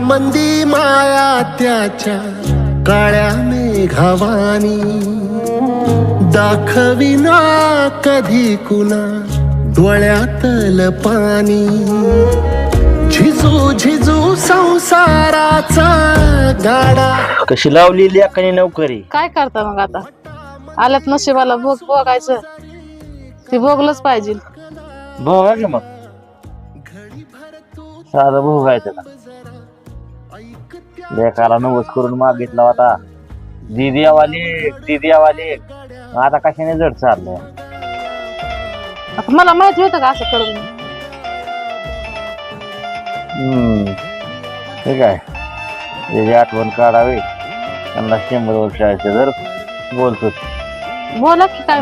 मंदी माया त्याच्या काळ्या मेघावानी दाखविना कधी कुणा डोळ्यातल पाणी झिजू झिजू संसाराचा गाडा कशी लावली लेखाने नोकरी काय करता मग आता आल्यात नशिबाला भोगायचं ते भोगलंच पाहिजे. भोगा की मग साधं भोगायचं का लेखाला नवस करून मागितला होता दिदी आवाली आता कशाने जड चाललंय. आता मला माहिती होतं का असं करून ठीक आहे त्याची आठवण काढावी त्यांना 100 वर्षाचे जर बोलतो बोला की काय